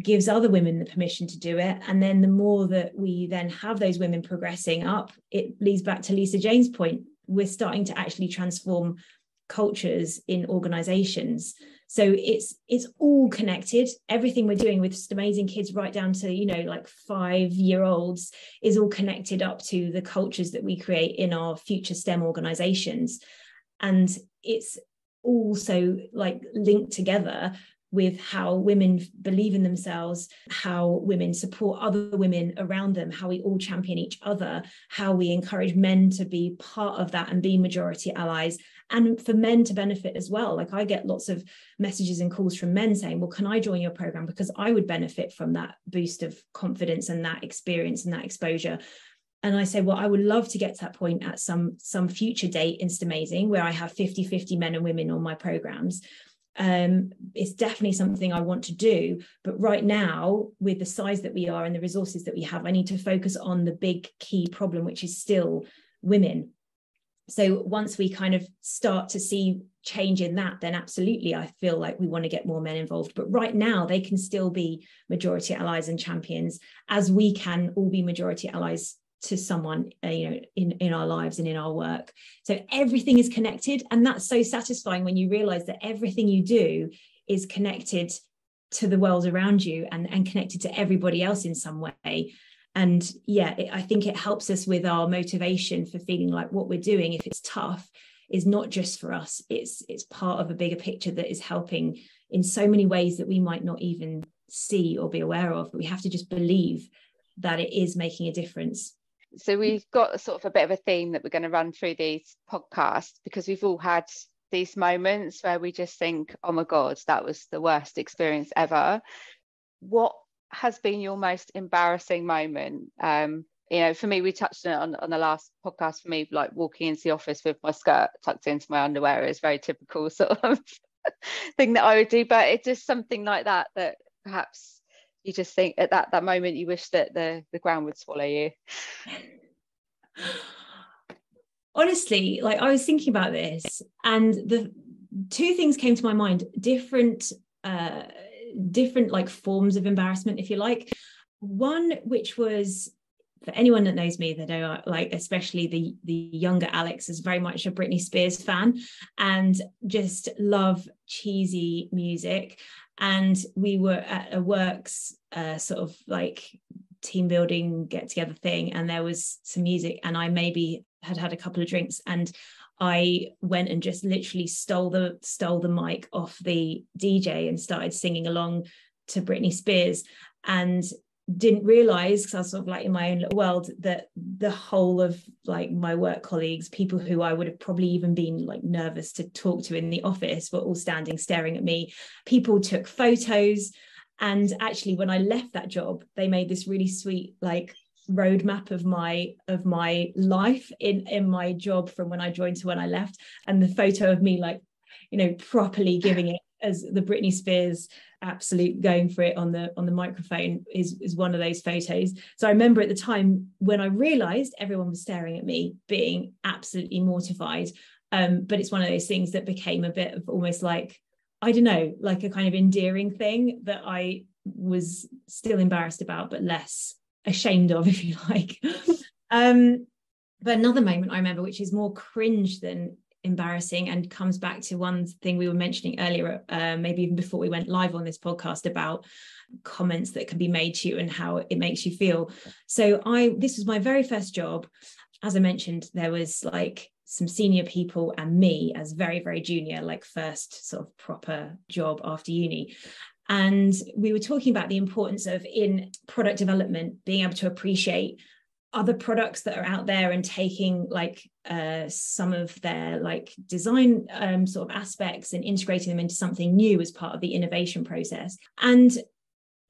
gives other women the permission to do it. And then the more that we then have those women progressing up, it leads back to Lisa Jane's point. We're starting to actually transform cultures in organizations. So it's all connected. Everything we're doing with Stemazing kids right down to, like 5-year-olds is all connected up to the cultures that we create in our future STEM organizations. And it's also like linked together with how women believe in themselves, how women support other women around them, how we all champion each other, how we encourage men to be part of that and be majority allies, and for men to benefit as well. Like I get lots of messages and calls from men saying, well, can I join your program? Because I would benefit from that boost of confidence and that experience and that exposure. And I say, well, I would love to get to that point at some future date in Stemazing where I have 50-50 men and women on my programs. It's definitely something I want to do. But right now, with the size that we are and the resources that we have, I need to focus on the big key problem, which is still women. So once we kind of start to see change in that, then absolutely, I feel like we want to get more men involved. But right now, they can still be majority allies and champions, as we can all be majority allies to someone in our lives and in our work. So everything is connected, and that's so satisfying when you realize that everything you do is connected to the world around you and connected to everybody else in some way. And I think it helps us with our motivation for feeling like what we're doing, if it's tough, is not just for us. It's part of a bigger picture that is helping in so many ways that we might not even see or be aware of, but we have to just believe that it is making a difference. So we've got sort of a bit of a theme that we're going to run through these podcasts, because we've all had these moments where we just think, oh my God, that was the worst experience ever. What has been your most embarrassing moment? For me, we touched on the last podcast. For me, like walking into the office with my skirt tucked into my underwear is very typical sort of thing that I would do. But it's just something like that perhaps you just think at that moment you wish that the ground would swallow you. Honestly, like I was thinking about this, and the two things came to my mind, different like forms of embarrassment, if you like. One, which was, for anyone that knows me, they know, like, especially the younger Alex is very much a Britney Spears fan and just love cheesy music. And we were at a works sort of like team building get together thing, and there was some music, and I maybe had a couple of drinks, and I went and just literally stole the mic off the DJ and started singing along to Britney Spears, and didn't realize, because I was sort of like in my own little world, that the whole of like my work colleagues, people who I would have probably even been like nervous to talk to in the office, were all standing staring at me. People took photos, and actually when I left that job, they made this really sweet like roadmap of my life in my job from when I joined to when I left, and the photo of me like properly giving it as the Britney Spears absolute going for it on the microphone is one of those photos. So I remember at the time when I realized everyone was staring at me, being absolutely mortified, but it's one of those things that became a bit of almost like, I don't know, like a kind of endearing thing that I was still embarrassed about but less ashamed of, if you like. But another moment I remember, which is more cringe than embarrassing, and comes back to one thing we were mentioning earlier, maybe even before we went live on this podcast, about comments that can be made to you and how it makes you feel. So this was my very first job. As I mentioned, there was like some senior people and me as very, very junior, like first sort of proper job after uni. And we were talking about the importance of, in product development, being able to appreciate other products that are out there and taking like some of their like design sort of aspects and integrating them into something new as part of the innovation process. And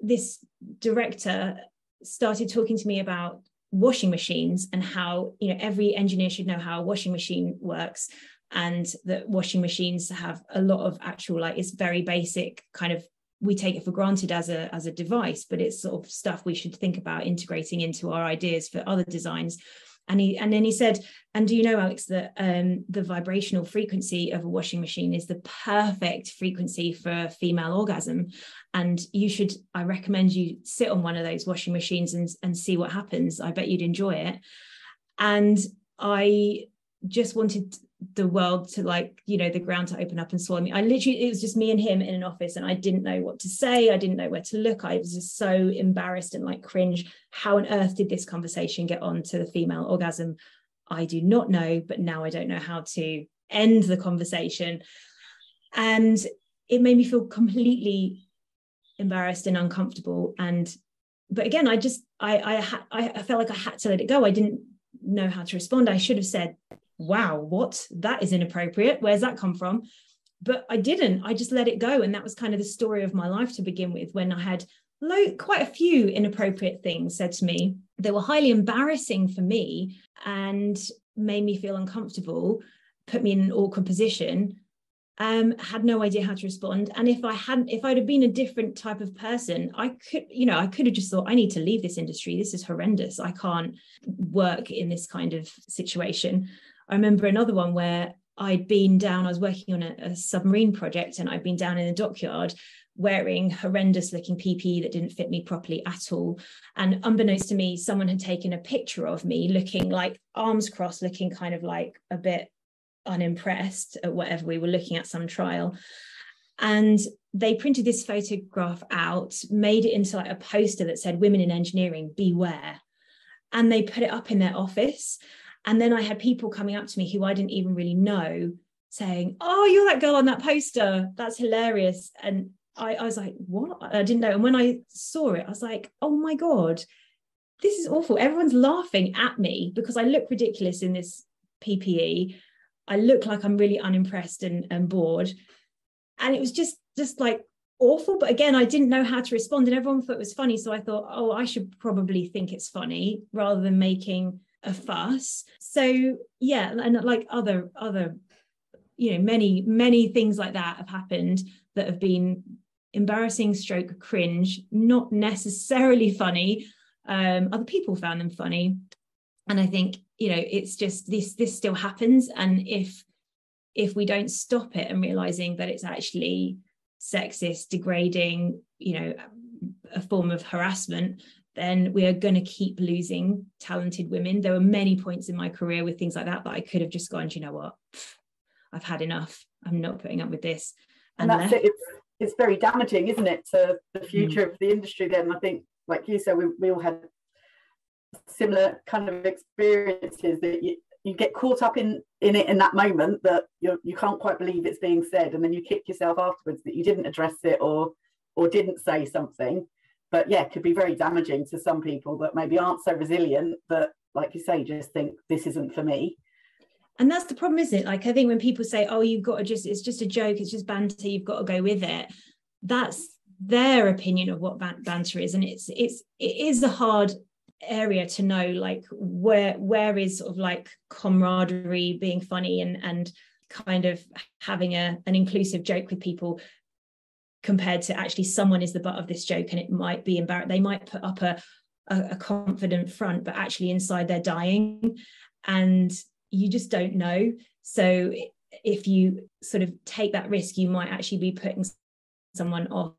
this director started talking to me about washing machines and how, you know, every engineer should know how a washing machine works, and that washing machines have a lot of actual, like, it's very basic kind of, we take it for granted as a device, but it's sort of stuff we should think about integrating into our ideas for other designs. And then he said, and do you know, Alex, that the vibrational frequency of a washing machine is the perfect frequency for female orgasm, and I recommend you sit on one of those washing machines and see what happens. I bet you'd enjoy it. And I just wanted the world to, like, you know, the ground to open up and swallow me. It was just me and him in an office, and I didn't know what to say. I didn't know where to look. I was just so embarrassed and like cringe. How on earth did this conversation get on to the female orgasm? I do not know, but now I don't know how to end the conversation. And it made me feel completely embarrassed and uncomfortable. But again, I felt like I had to let it go. I didn't know how to respond. I should have said, wow, what? That is inappropriate. Where's that come from? But I didn't. I just let it go. And that was kind of the story of my life to begin with, when I had quite a few inappropriate things said to me. They were highly embarrassing for me and made me feel uncomfortable, put me in an awkward position. Had no idea how to respond. And if I'd have been a different type of person, I could have just thought, I need to leave this industry. This is horrendous. I can't work in this kind of situation. I remember another one where I was working on a submarine project, and I'd been down in the dockyard wearing horrendous looking PPE that didn't fit me properly at all. And unbeknownst to me, someone had taken a picture of me looking like arms crossed, looking kind of like a bit unimpressed at whatever we were looking at, some trial. And they printed this photograph out, made it into like a poster that said, "Women in engineering, beware." And they put it up in their office. And then I had people coming up to me who I didn't even really know, saying, "Oh, you're that girl on that poster. That's hilarious." And I was like, what? I didn't know. And when I saw it, I was like, oh my God, this is awful. Everyone's laughing at me because I look ridiculous in this PPE. I look like I'm really unimpressed and bored. And it was just like awful. But again, I didn't know how to respond, and everyone thought it was funny. So I thought, oh, I should probably think it's funny rather than making a fuss. So yeah, and like other you know, many things like that have happened that have been embarrassing / cringe, not necessarily funny. Other people found them funny. And I think, you know, it's just this still happens. And if we don't stop it and realizing that it's actually sexist, degrading, you know, a form of harassment, then we are going to keep losing talented women. There were many points in my career with things like that I could have just gone, do you know what? I've had enough. I'm not putting up with this. And that's it. It's very damaging, isn't it, to the future of the industry then? I think, like you said, we all had similar kind of experiences that you get caught up in it in that moment, that you can't quite believe it's being said, and then you kick yourself afterwards that you didn't address it or didn't say something. But yeah, it could be very damaging to some people that maybe aren't so resilient, that, like you say, just think this isn't for me. And that's the problem, isn't it? Like, I think when people say, oh, you've got to it's just a joke, it's just banter, you've got to go with it, that's their opinion of what banter is. And it is a hard area to know, like, where is sort of like camaraderie, being funny and kind of having an inclusive joke with people, compared to actually someone is the butt of this joke and it might be embarrassing. They might put up a confident front, but actually inside they're dying, and you just don't know. So if you sort of take that risk, you might actually be putting someone off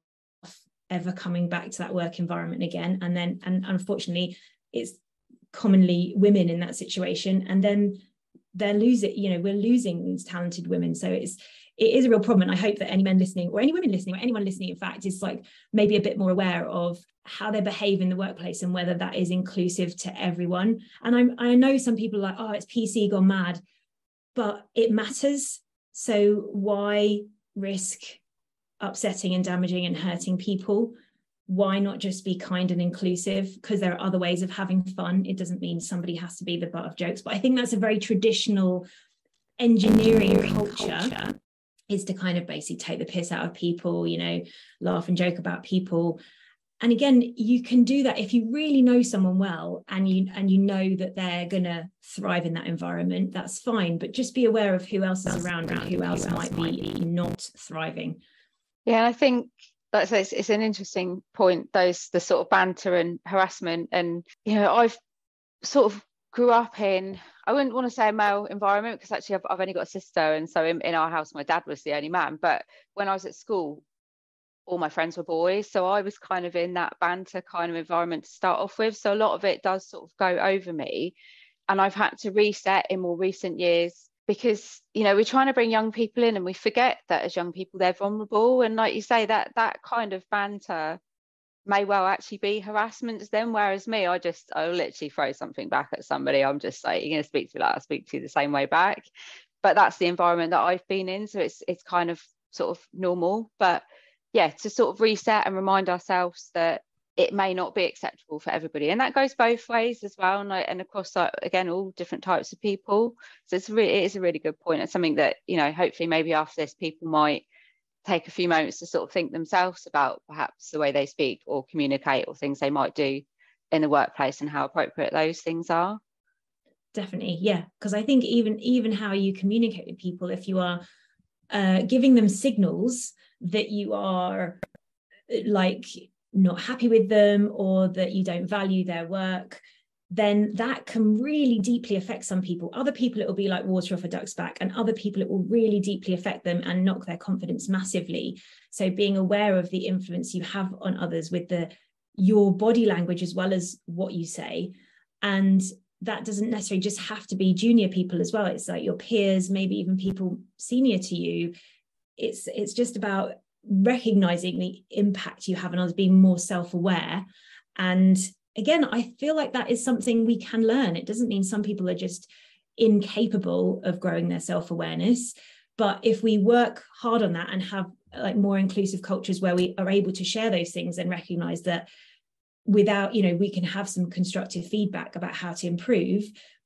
ever coming back to that work environment again. And unfortunately, it's commonly women in that situation. And then we're losing these talented women. So it is a real problem. And I hope that any men listening, or any women listening, or anyone listening, in fact, is like maybe a bit more aware of how they behave in the workplace and whether that is inclusive to everyone. And I know some people are like, oh, it's PC gone mad, but it matters. So why risk upsetting and damaging and hurting people? Why not just be kind and inclusive? Because there are other ways of having fun. It doesn't mean somebody has to be the butt of jokes. But I think that's a very traditional engineering culture, is to kind of basically take the piss out of people, laugh and joke about people. And again, you can do that if you really know someone well and you know that they're going to thrive in that environment. That's fine. But just be aware of who else is around and who else might be not thriving. Yeah, I think that's it's an interesting point, the sort of banter and harassment. And I've sort of grew up in, I wouldn't want to say a male environment, because actually I've only got a sister, and so in our house my dad was the only man. But when I was at school, all my friends were boys, so I was kind of in that banter kind of environment to start off with. So a lot of it does sort of go over me, and I've had to reset in more recent years, because we're trying to bring young people in, and we forget that as young people they're vulnerable. And like you say, that kind of banter may well actually be harassment to them, whereas me, I'll literally throw something back at somebody. I'm just like, you're going to speak to me like I speak to you the same way back. But that's the environment that I've been in, so it's kind of sort of normal. But yeah, to sort of reset and remind ourselves that it may not be acceptable for everybody, and that goes both ways as well, and across again all different types of people. So it is a really good point, and something that hopefully maybe after this people might take a few moments to sort of think themselves about perhaps the way they speak or communicate, or things they might do in the workplace, and how appropriate those things are. Definitely, yeah, because I think even how you communicate with people, if you are giving them signals that you are like not happy with them, or that you don't value their work, then that can really deeply affect some people. Other people, it will be like water off a duck's back, and other people, it will really deeply affect them and knock their confidence massively. So being aware of the influence you have on others with your body language as well as what you say. And that doesn't necessarily just have to be junior people as well. It's like your peers, maybe even people senior to you. It's just about recognizing the impact you have on others, being more self-aware. And again, I feel like that is something we can learn. It doesn't mean some people are just incapable of growing their self-awareness, but if we work hard on that and have like more inclusive cultures where we are able to share those things and recognize that without, we can have some constructive feedback about how to improve,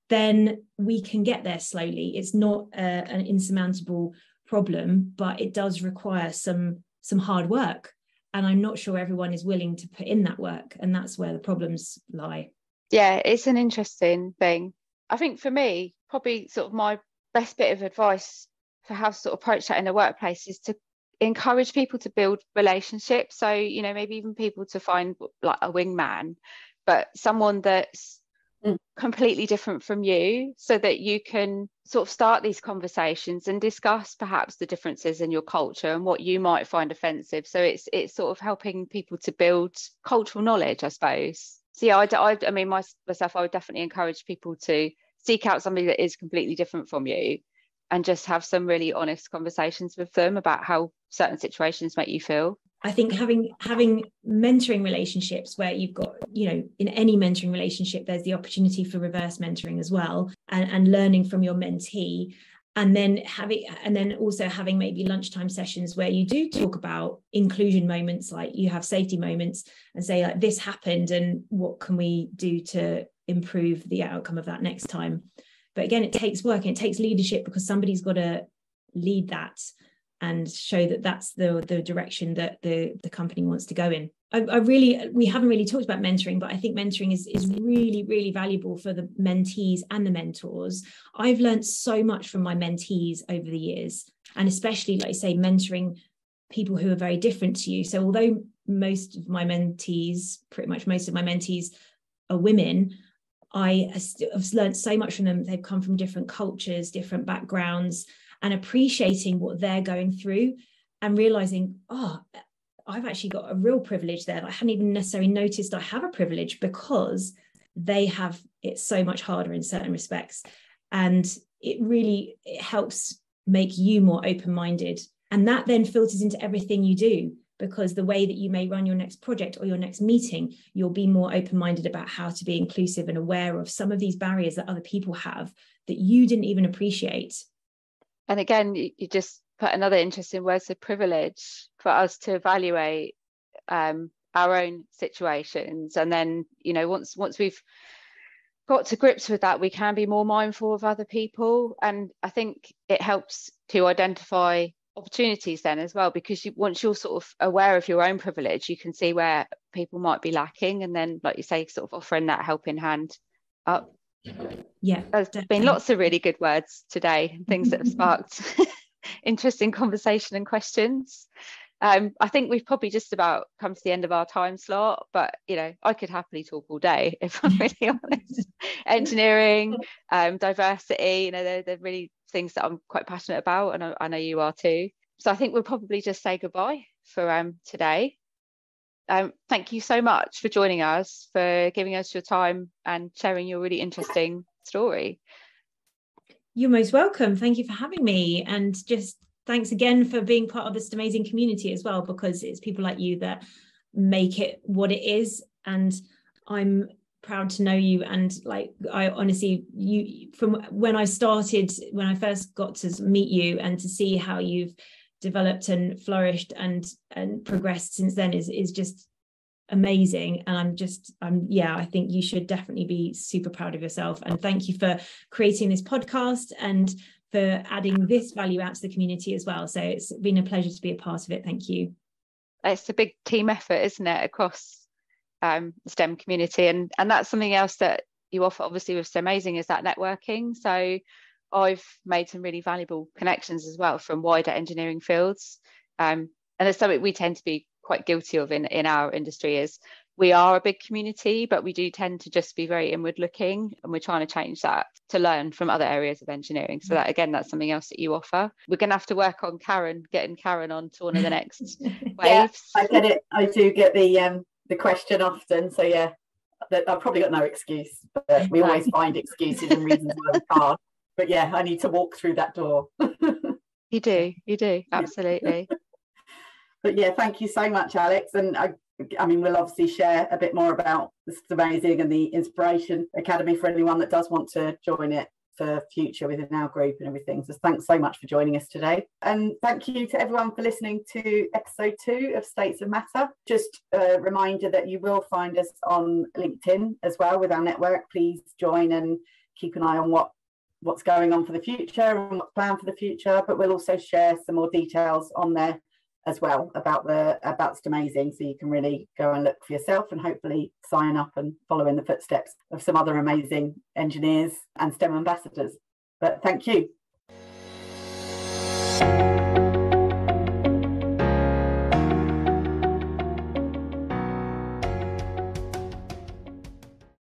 then we can get there slowly. It's not an insurmountable problem, but it does require some hard work. And I'm not sure everyone is willing to put in that work. And that's where the problems lie. Yeah, it's an interesting thing. I think for me, probably sort of my best bit of advice for how to sort of approach that in the workplace is to encourage people to build relationships. So, maybe even people to find like a wingman, but someone that's completely different from you, so that you can sort of start these conversations and discuss perhaps the differences in your culture and what you might find offensive. So it's sort of helping people to build cultural knowledge, I suppose. So yeah, I mean myself, I would definitely encourage people to seek out somebody that is completely different from you, and just have some really honest conversations with them about how certain situations make you feel. I think having mentoring relationships where you've got, in any mentoring relationship, there's the opportunity for reverse mentoring as well, and learning from your mentee, and then also having maybe lunchtime sessions where you do talk about inclusion moments, like you have safety moments, and say like, this happened and what can we do to improve the outcome of that next time. But again, it takes work and it takes leadership, because somebody's got to lead that and show that that's the direction that the company wants to go in. We haven't really talked about mentoring, but I think mentoring is really, really valuable for the mentees and the mentors. I've learned so much from my mentees over the years, and especially, like I say, mentoring people who are very different to you. So although most of my mentees are women, I have learned so much from them. They've come from different cultures, different backgrounds, and appreciating what they're going through and realizing, I've actually got a real privilege there. I hadn't even necessarily noticed I have a privilege, because they have it so much harder in certain respects. And it helps make you more open-minded. And that then filters into everything you do, because the way that you may run your next project or your next meeting, you'll be more open-minded about how to be inclusive and aware of some of these barriers that other people have that you didn't even appreciate. And again, you just put another interesting word, so privilege, for us to evaluate our own situations. And then, once we've got to grips with that, we can be more mindful of other people. And I think it helps to identify opportunities then as well, because once you're sort of aware of your own privilege, you can see where people might be lacking, and then, like you say, sort of offering that helping hand up. Yeah, there's been lots of really good words today and things that have sparked interesting conversation and questions. I think we've probably just about come to the end of our time slot, but I could happily talk all day if I'm really honest. Engineering, diversity, they're really things that I'm quite passionate about, and I know you are too. So I think we'll probably just say goodbye for today. Thank you so much for joining us, for giving us your time and sharing your really interesting story. You're most welcome. Thank you for having me, and just thanks again for being part of the Stemazing community as well, because it's people like you that make it what it is. And I'm proud to know you. And I honestly, you, from when I first got to meet you and to see how you've developed and flourished and progressed since then is just amazing. And I think you should definitely be super proud of yourself. And thank you for creating this podcast and for adding this value out to the community as well. So it's been a pleasure to be a part of it. Thank you. It's a big team effort, isn't it, across the STEM community, and that's something else that you offer obviously with Stemazing, is that networking. So I've made some really valuable connections as well from wider engineering fields, and it's something we tend to be quite guilty of in our industry. Is we are a big community, but we do tend to just be very inward looking, and we're trying to change that to learn from other areas of engineering. So that, again, that's something else that you offer. We're going to have to work on getting Karen on to one of the next waves. Yeah, I get it. I do get the question often. So yeah, I've probably got no excuse, but we always find excuses and reasons why we can't. But yeah, I need to walk through that door. You do, absolutely. But yeah, thank you so much, Alex. And I mean, we'll obviously share a bit more about the Stemazing and the Inspiration Academy for anyone that does want to join it for future within our group and everything. So thanks so much for joining us today. And thank you to everyone for listening to episode 2 of States of Matter. Just a reminder that you will find us on LinkedIn as well with our network. Please join and keep an eye on what's going on for the future and what's planned for the future. But we'll also share some more details on there as well about Stemazing, so you can really go and look for yourself and hopefully sign up and follow in the footsteps of some other amazing engineers and STEM ambassadors. But thank you.